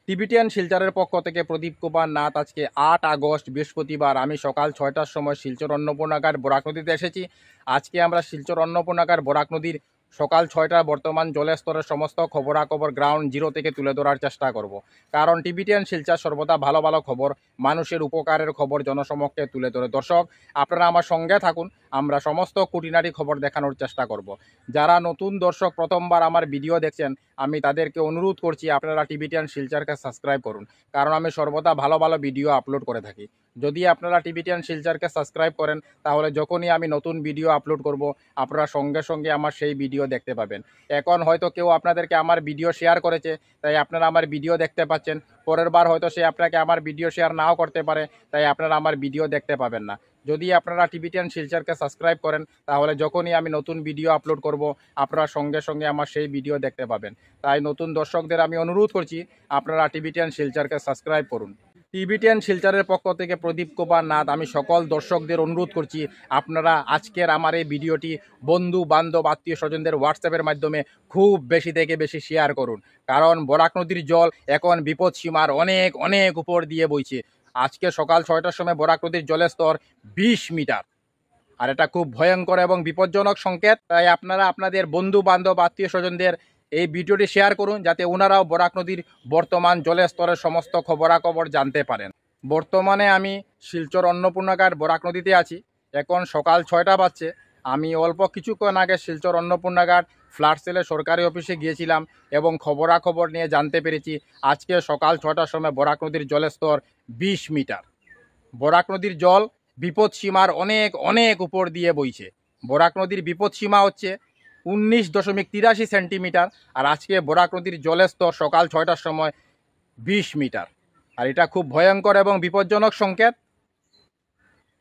Tibetan শিলচরের পক্ষ থেকে প্রদীপ কুমার নাথ আজকে ৮ আগস্ট বৃহস্পতিবার আমি সকাল ৬টার সময় শিলচর অন্নপূর্ণাঘাট বরাক নদীতে এসেছি। আজকে আমরা শিলচর অন্নপূর্ণাঘাট বরাক নদীর সকাল ৬টার বর্তমান জলের স্তরের সমস্ত খবরাখবর গ্রাউন্ড জিরো থেকে তুলে ধরার চেষ্টা করব। কারণ টিবিটিয়ান শিলচর সর্বদা ভালো ভালো খবর, মানুষের উপকারের খবর জনসমক্ষে তুলে ধরে। দর্শক, আপনারা আমার সঙ্গে থাকুন, আমরা সমস্ত খুঁটিনাটি খবর দেখানোর চেষ্টা করব। যারা নতুন দর্শক প্রথমবার আমার ভিডিও দেখছেন, আমি তাদেরকে অনুরোধ করছি আপনারা টিবিটিয়ান শিলচরকে সাবস্ক্রাইব করুন, কারণ আমি সর্বদা ভালো ভালো ভিডিও আপলোড করে থাকি। যদি আপনারা টিবিটিয়ান শিলচরকে সাবস্ক্রাইব করেন, তাহলে যখনই আমি নতুন ভিডিও আপলোড করব, আপনারা সঙ্গে সঙ্গে আমার সেই ভিডিও দেখতে পাবেন। এখন হয়তো কেউ আপনাদেরকে আমার ভিডিও শেয়ার করেছে, তাই আপনারা আমার ভিডিও দেখতে পাচ্ছেন। পরের বার হয়তো সে আপনাকে আমার ভিডিও শেয়ার নাও করতে পারে, তাই আপনারা আমার ভিডিও দেখতে পাবেন না। যদি আপনারা টিবিটিয়ান শিলচরকে সাবস্ক্রাইব করেন, তাহলে যখনই আমি নতুন ভিডিও আপলোড করব, আপনারা সঙ্গে সঙ্গে আমার সেই ভিডিও দেখতে পাবেন। তাই নতুন দর্শকদের আমি অনুরোধ করছি, আপনারা টিবিটিয়ান শিলচরকে সাবস্ক্রাইব করুন। টিবিটিয়ান শিলচরের পক্ষ থেকে প্রদীপ কুমার নাথ আমি সকল দর্শকদের অনুরোধ করছি, আপনারা আজকের আমার এই ভিডিওটি বন্ধু বান্ধব আত্মীয় স্বজনদের হোয়াটসঅ্যাপের মাধ্যমে খুব বেশি থেকে বেশি শেয়ার করুন। কারণ বরাক নদীর জল এখন বিপদ সীমার অনেক অনেক উপর দিয়ে বইছে। আজকে সকাল ৬টার সময় বরাক নদীর জলের স্তর ২০ মিটার, আর এটা খুব ভয়ঙ্কর এবং বিপজ্জনক সংকেত। তাই আপনারা আপনাদের বন্ধু বান্ধব আত্মীয় স্বজনদের এই ভিডিওটি শেয়ার করুন, যাতে ওনারাও বরাক নদীর বর্তমান জলের স্তরের সমস্ত খবরাখবর জানতে পারেন। বর্তমানে আমি শিলচর অন্নপূর্ণাঘাট বরাক নদীতে আছি। এখন সকাল ৬টা বাজছে। আমি অল্প কিছুক্ষণ আগে শিলচর অন্নপূর্ণাঘাট ফ্লাড সেলের সরকারি অফিসে গিয়েছিলাম এবং খবরাখবর নিয়ে জানতে পেরেছি আজকে সকাল ৬টার সময় বরাক নদীর জলের স্তর ২০ মিটার। বরাক নদীর জল বিপদ সীমার অনেক অনেক উপর দিয়ে বইছে। বরাক নদীর বিপদ সীমা হচ্ছে ১৯.৮৩ সেন্টিমিটার, আর আজকে বরাক নদীর জলের স্তর সকাল ৬টার সময় ২০ মিটার, আর এটা খুব ভয়ঙ্কর এবং বিপজ্জনক সংকেত।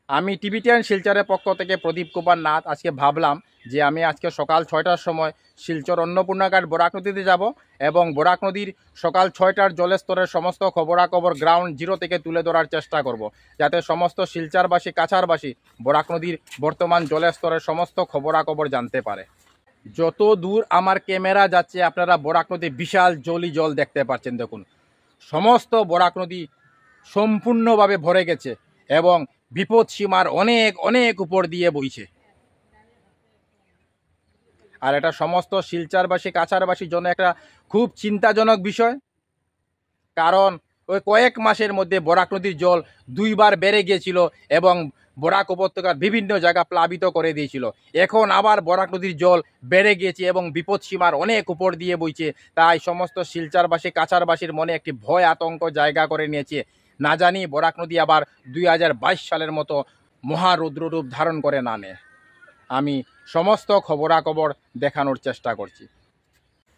আমি টিবিটিয়ান শিলচরের পক্ষ থেকে প্রদীপ কুমার নাথ আজকে ভাবলাম যে আমি আজকে সকাল ৬টার সময় শিলচর অন্নপূর্ণাঘাট বরাক নদীতে যাব এবং বরাক নদীর সকাল ৬টার জলের স্তরের সমস্ত খবরাখবর গ্রাউন্ড জিরো থেকে তুলে ধরার চেষ্টা করব, যাতে সমস্ত শিলচরবাসী কাছারবাসী বরাক নদীর বর্তমান জলের স্তরের সমস্ত খবরাখবর জানতে পারে। যত দূর আমার ক্যামেরা যাচ্ছে, আপনারা বরাক নদী বিশাল জলি জল দেখতে পাচ্ছেন। দেখুন, সমস্ত বরাক নদী সম্পূর্ণভাবে ভরে গেছে এবং বিপদ সীমার অনেক অনেক উপর দিয়ে বইছে। আর এটা সমস্ত শিলচরবাসী কাছারবাসীর জন্য একটা খুব চিন্তাজনক বিষয়, কারণ ওই কয়েক মাসের মধ্যে বরাক নদীর জল ২বার বেড়ে গিয়েছিল এবং বরাক উপত্যকার বিভিন্ন জায়গা প্লাবিত করে দিয়েছিল। এখন আবার বরাক নদীর জল বেড়ে গিয়েছে এবং বিপদ সীমার অনেক উপর দিয়ে বইছে। তাই সমস্ত শিলচরবাসী কাছারবাসীর মনে একটি ভয় আতঙ্ক জায়গা করে নিয়েছে। না জানি বরাক নদী আবার ২০২২ সালের মতো মহারুদ্ররূপ ধারণ করে না নেয়। আমি সমস্ত খবরাখবর দেখানোর চেষ্টা করছি।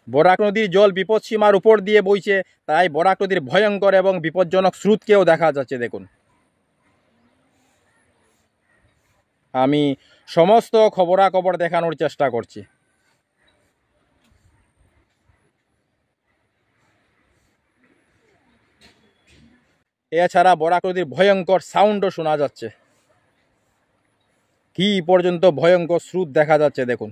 বরাক নদীর জল বিপদ সীমার উপর দিয়ে বইছে, তাই বরাক নদীর ভয়ঙ্কর এবং বিপজ্জনক স্রোতকেও দেখা যাচ্ছে। দেখুন, আমি সমস্ত খবরাখবর দেখানোর চেষ্টা করছি। এছাড়া বরাক নদীর ভয়ঙ্কর সাউন্ডও শোনা যাচ্ছে। কি পর্যন্ত ভয়ঙ্কর স্রোত দেখা যাচ্ছে দেখুন।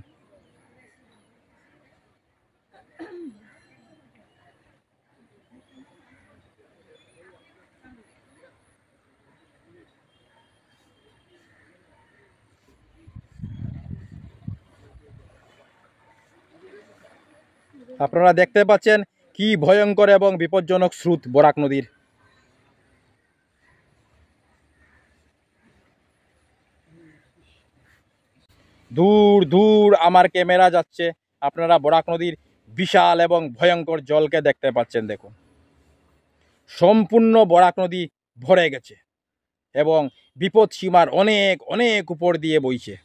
আপনারা দেখতে পাচ্ছেন কি ভয়ঙ্কর এবং বিপজ্জনক স্রোত বরাক নদীর। দূর দূর আমার ক্যামেরা যাচ্ছে, আপনারা বরাক নদীর বিশাল এবং ভয়ঙ্কর জলকে দেখতে পাচ্ছেন। দেখুন, সম্পূর্ণ বরাক নদী ভরে গেছে এবং বিপদ সীমার অনেক অনেক উপর দিয়ে বইছে।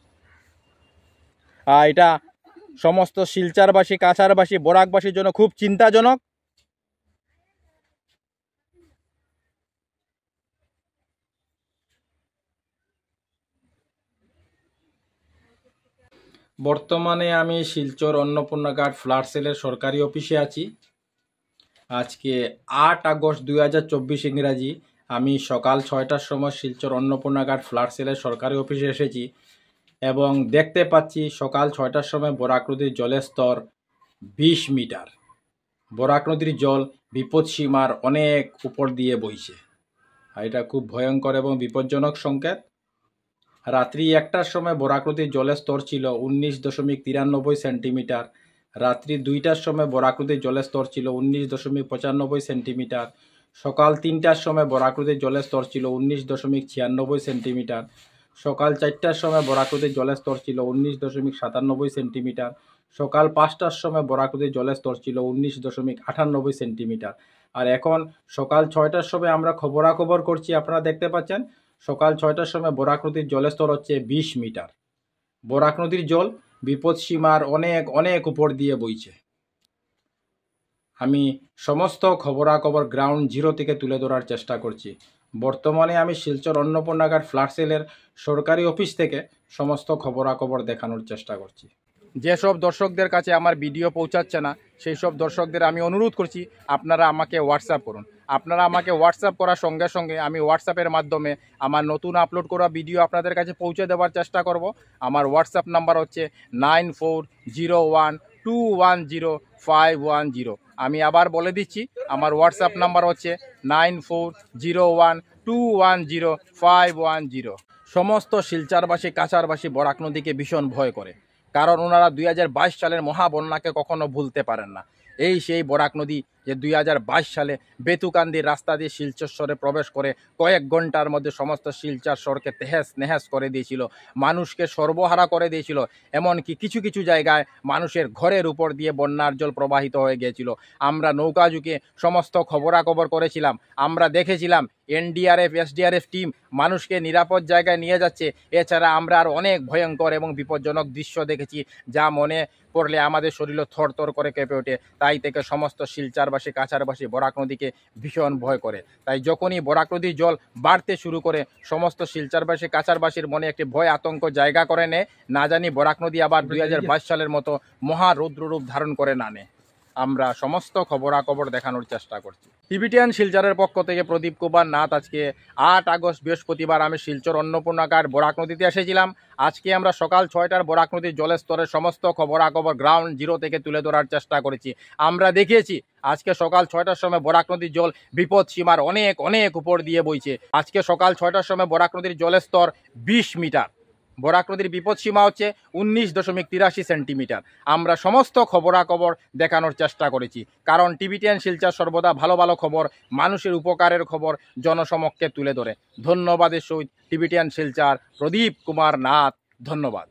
আর এটা সমস্ত শিলচরবাসী কাছারবাসী বরাকবাসীর জন্য খুব চিন্তাজনক। বর্তমানে আমি শিলচর অন্নপূর্ণাঘাট ফ্লাড সেলের সরকারি অফিসে আছি। আজকে ৮ আগস্ট ২০২৪ ইংরাজি আমি সকাল ৬টার সময় শিলচর অন্নপূর্ণাঘাট ফ্লাড সেলের সরকারি অফিসে এসেছি এবং দেখতে পাচ্ছি সকাল ৬টার সময় বরাক নদীর জলের স্তর ২০ মিটার। বরাক নদীর জল বিপদসীমার অনেক উপর দিয়ে বইছে। আর এটা খুব ভয়ঙ্কর এবং বিপজ্জনক সংকেত। রাত্রি 1টার সময় বরাকনদীর জলের স্তর ছিল 19.93 সেন্টিমিটার। রাত্রি 2টার সময় বরাকনদীর জলের স্তর ছিল 19.95 সেন্টিমিটার। সকাল 3টার সময় বরাকনদীর জলের স্তর ছিল 19.96 সেন্টিমিটার। সকাল 4টার সময় বরাকনদীর জলের স্তর ছিল 19.97 সেন্টিমিটার। সকাল 5টার সময় বরাকনদীর জলের স্তর ছিল 19.98 সেন্টিমিটার। আর এখন সকাল 6টার সময় আমরা খবরাখবর করছি, আপনারা দেখতে পাচ্ছেন সকাল 6টার সময় বরাক নদীর জলের স্তর হচ্ছে 20 মিটার। বরাক নদীর জল বিপদসীমার অনেক অনেক উপর দিয়ে বইছে। আমি সমস্ত খবরাখবর গ্রাউন্ড জিরো থেকে তুলে ধরার চেষ্টা করছি। বর্তমানে আমি শিলচর অন্নপূর্ণাগার ফ্লাড সেলের সরকারি অফিস থেকে সমস্ত খবরাখবর দেখানোর চেষ্টা করছি। যেসব দর্শকদের কাছে আমার ভিডিও পৌঁছাচ্ছে না, সেই সব দর্শকদের আমি অনুরোধ করছি আপনারা আমাকে হোয়াটসঅ্যাপ করুন। আপনারা আমাকে হোয়াটসঅ্যাপ করার সঙ্গে সঙ্গে আমি হোয়াটসঅ্যাপের মাধ্যমে আমার নতুন আপলোড করা ভিডিও আপনাদের কাছে পৌঁছে দেওয়ার চেষ্টা করব। আমার হোয়াটসঅ্যাপ নাম্বার হচ্ছে 9401210510। আমি আবার বলে দিচ্ছি, আমার হোয়াটসঅ্যাপ নাম্বার হচ্ছে 9401210510। সমস্ত শিলচরবাসী কাছারবাসী বরাক নদীকে ভীষণ ভয় করে, কারণ ওনারা 2022 সালের মহাবন্যাকে কখনো ভুলতে পারেন না। এই সেই বরাক নদী যে 2022 সালে বেতুকান্দির রাস্তা দিয়ে শিলচর প্রবেশ করে কয়েক ঘন্টার মধ্যে সমস্ত শিলচর শহরকে তেহেস নেহেস করে দিয়েছিল, মানুষকে সর্বহারা করে দিয়েছিল। এমনকি কিছু কিছু জায়গায় মানুষের ঘরের উপর দিয়ে বন্যার জল প্রবাহিত হয়ে গিয়েছিল। আমরা নৌকা ঝুঁকে সমস্ত খবরাখবর করেছিলাম, আমরা দেখেছিলাম এনডিআরএফ এসডিআরএফ টিম মানুষকে নিরাপদ জায়গায় নিয়ে যাচ্ছে। এছাড়া আমরা আর অনেক ভয়ঙ্কর এবং বিপজ্জনক দৃশ্য দেখেছি, যা মনে পড়লে আমাদের শরীর থরথর করে কেঁপে ওঠে। তাই থেকে সমস্ত শিলচরবাসী কাছারবাসী বরাক নদীকে ভীষণ ভয় করে। তাই যখনই বরাক নদীর জল বাড়তে শুরু করে সমস্ত শিলচরবাসী কাছারবাসীর মনে একটি ভয় আতঙ্ক জায়গা করে নেয়, না জানি বরাক নদী আবার 2022 সালের মতো মহারৌদ্ররূপ ধারণ করে না নেয়। আমরা সমস্ত খবরাখবর দেখানোর চেষ্টা করছি। টিবিটিয়ান শিলচরের পক্ষ থেকে প্রদীপ কুমার নাথ। আজকে 8 আগস্ট বৃহস্পতিবার আমি শিলচর অন্নপূর্ণাগার বরাক নদীতে এসেছিলাম। আজকে আমরা সকাল 6টার বরাক নদীর জলের স্তরের সমস্ত খবরাখবর গ্রাউন্ড জিরো থেকে তুলে ধরার চেষ্টা করেছি। আমরা দেখিয়েছি আজকে সকাল 6টার সময় বরাক নদীর জল বিপদ সীমার অনেক অনেক উপর দিয়ে বইছে। আজকে সকাল 6টার সময় বরাক নদীর জলের স্তর 20 মিটার। বরাক নদীর বিপদসীমা হচ্ছে 19.83 সেন্টিমিটার। আমরা সমস্ত খবরাখবর দেখানোর চেষ্টা করেছি, কারণ টিবিটিয়ান শিলচর সর্বদা ভালো ভালো খবর, মানুষের উপকারের খবর জনসমক্ষে তুলে ধরে। ধন্যবাদের সহিত টিবিটিয়ান শিলচর প্রদীপ কুমার নাথ। ধন্যবাদ।